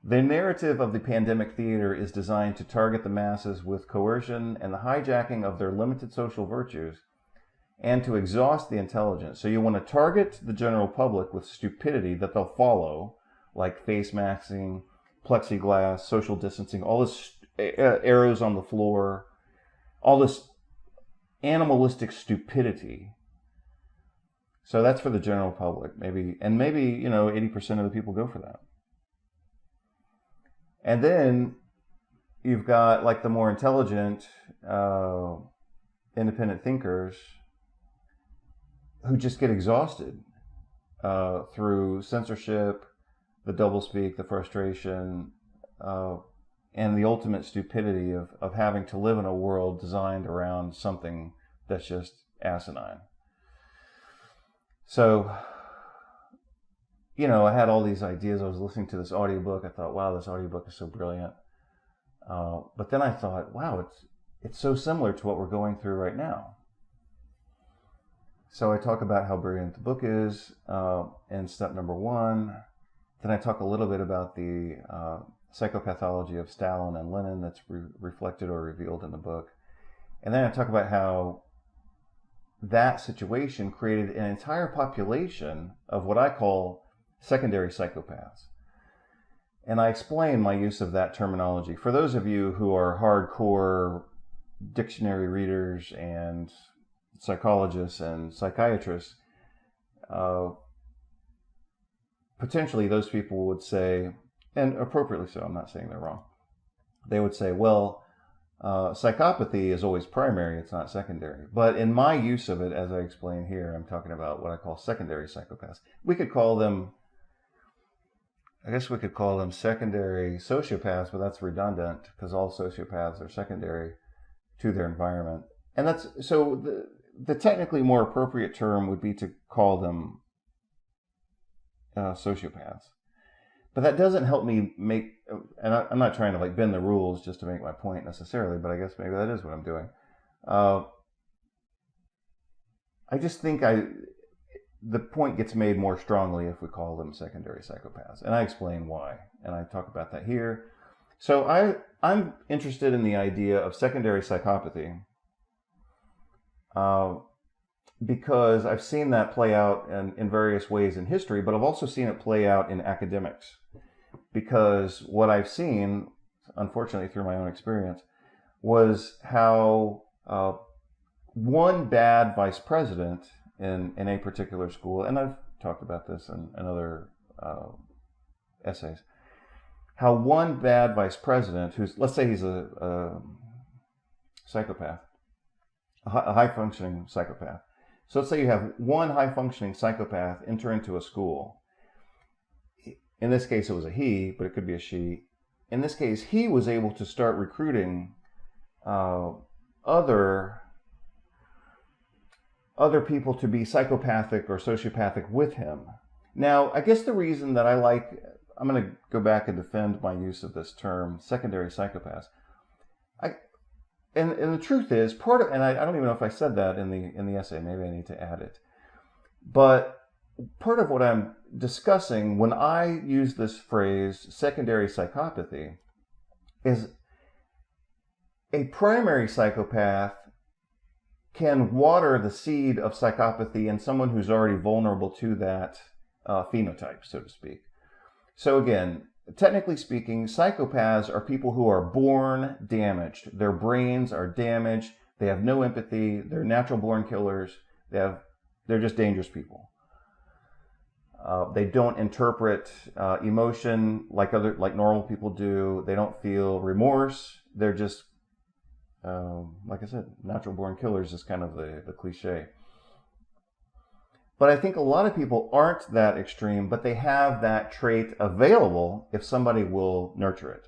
The narrative of the pandemic theater is designed to target the masses with coercion and the hijacking of their limited social virtues and to exhaust the intelligence. So you want to target the general public with stupidity that they'll follow, like face masking, plexiglass, social distancing, all this arrows on the floor, all this animalistic stupidity. So that's for the general public, maybe 80% of the people go for that. And then you've got like the more intelligent, independent thinkers who just get exhausted through censorship, the doublespeak, the frustration, and the ultimate stupidity of having to live in a world designed around something that's just asinine. So, I had all these ideas. I was listening to this audiobook. I thought, wow, this audiobook is so brilliant. But then I thought, wow, it's so similar to what we're going through right now. So I talk about how brilliant the book is in step number 1. Then I talk a little bit about the psychopathology of Stalin and Lenin that's reflected or revealed in the book. And then I talk about how that situation created an entire population of what I call secondary psychopaths. And I explain my use of that terminology. For those of you who are hardcore dictionary readers and psychologists and psychiatrists, potentially those people would say, and appropriately so, I'm not saying they're wrong, they would say, well, psychopathy is always primary, it's not secondary. But in my use of it, as I explain here, I'm talking about what I call secondary psychopaths. We could call them secondary sociopaths, but that's redundant because all sociopaths are secondary to their environment. And that's, so the technically more appropriate term would be to call them sociopaths. But that doesn't help me make, and I'm not trying to like bend the rules just to make my point necessarily, but I guess maybe that is what I'm doing. I just think the point gets made more strongly if we call them secondary psychopaths. And I explain why, and I talk about that here. So I'm interested in the idea of secondary psychopathy because I've seen that play out in various ways in history, but I've also seen it play out in academics. Because what I've seen, unfortunately through my own experience, was how one bad vice president in a particular school, and I've talked about this in other essays, how one bad vice president, who's, let's say he's a psychopath, a high-functioning psychopath. So let's say you have one high-functioning psychopath enter into a school. In this case, it was a he, but it could be a she. In this case, he was able to start recruiting other people to be psychopathic or sociopathic with him. Now, I guess the reason that I'm going to go back and defend my use of this term, secondary psychopaths. And the truth is, and I don't even know if I said that in the essay, maybe I need to add it. But part of what I'm discussing when I use this phrase, secondary psychopathy, is a primary psychopath can water the seed of psychopathy in someone who's already vulnerable to that phenotype, so to speak. So again, technically speaking, psychopaths are people who are born damaged. Their brains are damaged. They have no empathy. They're natural born killers. They're just dangerous people. They don't interpret emotion like normal people do. They don't feel remorse. They're just, like I said, natural born killers is kind of the cliche. But I think a lot of people aren't that extreme, but they have that trait available if somebody will nurture it.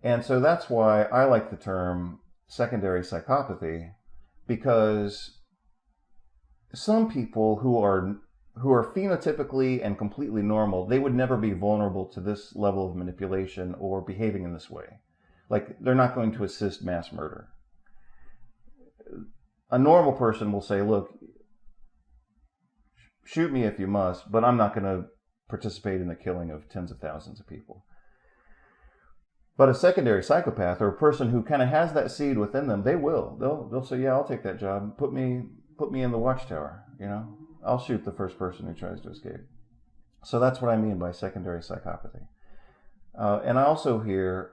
And so that's why I like the term secondary psychopathy, because some people who are phenotypically and completely normal, they would never be vulnerable to this level of manipulation or behaving in this way. Like, they're not going to assist mass murder. A normal person will say, look, shoot me if you must, but I'm not going to participate in the killing of tens of thousands of people. But a secondary psychopath, or a person who kind of has that seed within them, they'll say, yeah, I'll take that job. Put me in the watchtower. I'll shoot the first person who tries to escape. So that's what I mean by secondary psychopathy. And I also here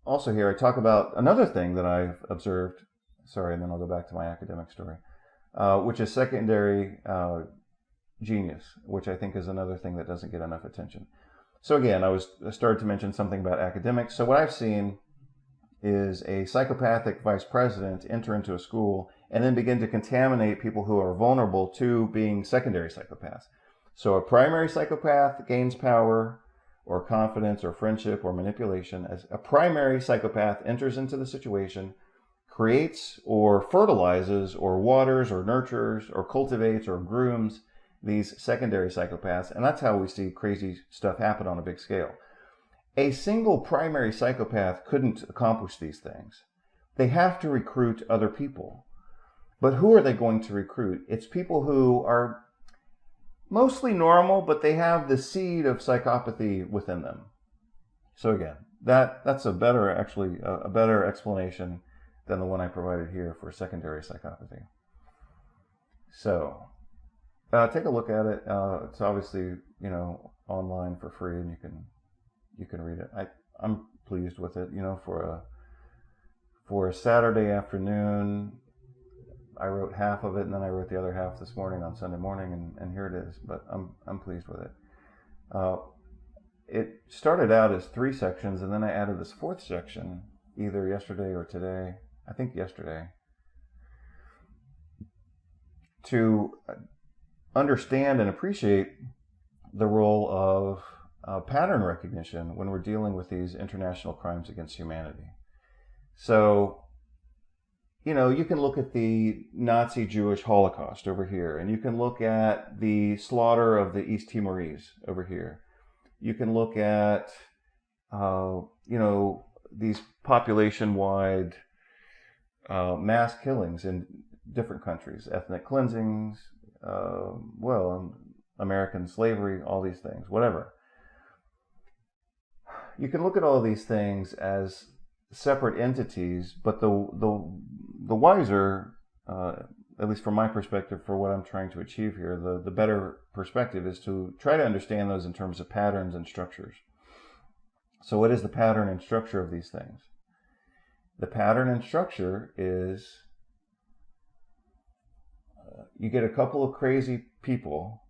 I talk about another thing that I've observed. Sorry, and then I'll go back to my academic story, which is secondary genius, which I think is another thing that doesn't get enough attention. So again, I started to mention something about academics. So what I've seen is a psychopathic vice president enter into a school and then begin to contaminate people who are vulnerable to being secondary psychopaths. So a primary psychopath gains power or confidence or friendship or manipulation. As a primary psychopath enters into the situation, creates or fertilizes or waters or nurtures or cultivates or grooms these secondary psychopaths, and that's how we see crazy stuff happen on a big scale. A single primary psychopath couldn't accomplish these things. They have to recruit other people. But who are they going to recruit? It's people who are mostly normal, but they have the seed of psychopathy within them. So again, that's a better explanation than the one I provided here for secondary psychopathy. So take a look at it. It's obviously online for free, and you can read it. I'm pleased with it. For a Saturday afternoon, I wrote half of it, and then I wrote the other half this morning on Sunday morning, and here it is. But I'm pleased with it. It started out as 3 sections, and then I added this 4th section either yesterday or today. I think yesterday, to understand and appreciate the role of pattern recognition when we're dealing with these international crimes against humanity. So, you can look at the Nazi Jewish Holocaust over here, and you can look at the slaughter of the East Timorese over here. You can look at, these population-wide mass killings in different countries, ethnic cleansings, American slavery, all these things, whatever. You can look at all these things as separate entities, but the wiser, at least from my perspective, for what I'm trying to achieve here, the better perspective is to try to understand those in terms of patterns and structures. So what is the pattern and structure of these things? The pattern and structure is you get a couple of crazy people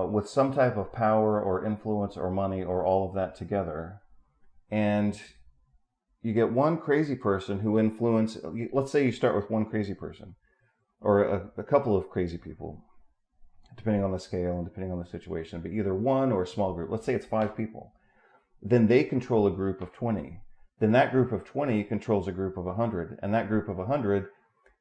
with some type of power or influence or money or all of that together, and you get one crazy person who let's say you start with one crazy person or a couple of crazy people, depending on the scale and depending on the situation, but either one or a small group. Let's say it's 5 people. Then they control a group of 20. Then that group of 20 controls a group of 100, and that group of 100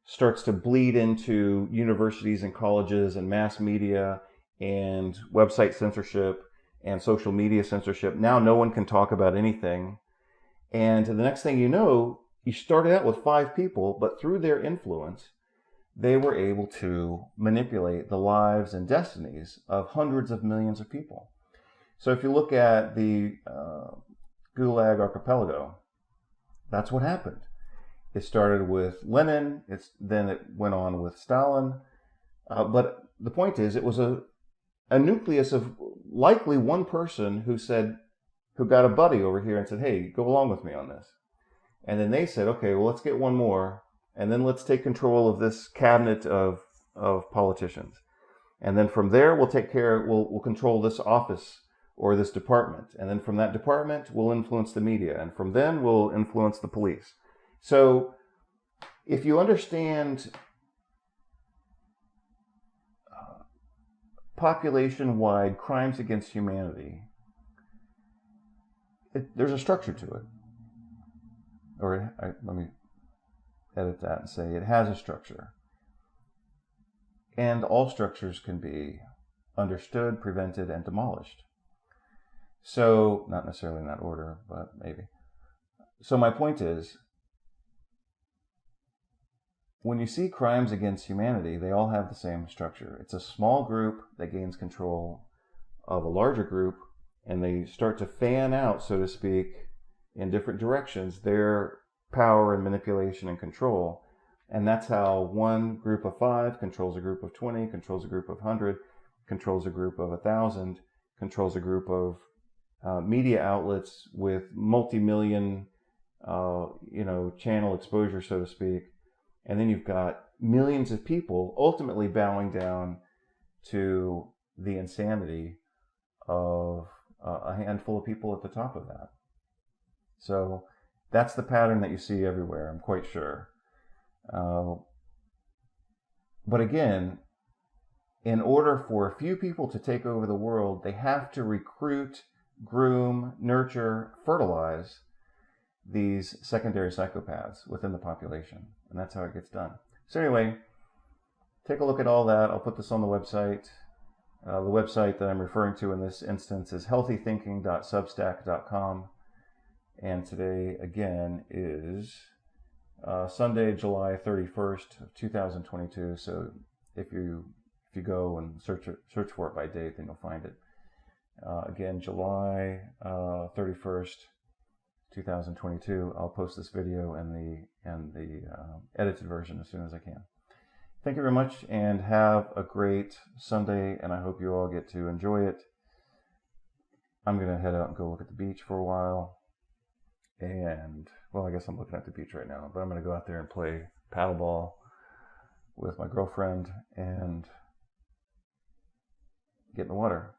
starts to bleed into universities and colleges and mass media and website censorship and social media censorship. Now no one can talk about anything. And the next thing you know, you started out with 5 people, but through their influence, they were able to manipulate the lives and destinies of hundreds of millions of people. So if you look at the Gulag Archipelago, that's what happened. It started with Lenin, then it went on with Stalin. But the point is, it was a nucleus of likely one person who got a buddy over here and said, hey, go along with me on this. And then they said, okay, well, let's get one more, and then let's take control of this cabinet of politicians. And then from there, we'll control this office or this department. And then from that department, we'll influence the media. And from then, we'll influence the police. So if you understand population-wide crimes against humanity, there's a structure to it. Or let me edit that and say it has a structure. And all structures can be understood, prevented, and demolished. So, not necessarily in that order, but maybe. So my point is, when you see crimes against humanity, they all have the same structure. It's a small group that gains control of a larger group, and they start to fan out, so to speak, in different directions, their power and manipulation and control. And that's how one group of 5 controls a group of 20, controls a group of 100, controls a group of 1,000, controls a group of media outlets with multi-million, channel exposure, so to speak. And then you've got millions of people ultimately bowing down to the insanity of a handful of people at the top of that. So that's the pattern that you see everywhere, I'm quite sure. But again, in order for a few people to take over the world, they have to recruit, groom, nurture, fertilize these secondary psychopaths within the population. And that's how it gets done. So anyway, take a look at all that. I'll put this on the website. The website that I'm referring to in this instance is healthythinking.substack.com. And today, again, is Sunday, July 31st, 2022. So if you go and search for it by date, then you'll find it. Again, July 31st, 2022. I'll post this video and the edited version as soon as I can. Thank you very much, and have a great Sunday, and I hope you all get to enjoy it. I'm going to head out and go look at the beach for a while. And, well, I guess I'm looking at the beach right now, but I'm going to go out there and play paddleball with my girlfriend and get in the water.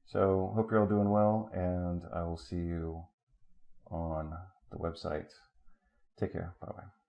So, hope you're all doing well, and I will see you on the website. Take care. Bye-bye.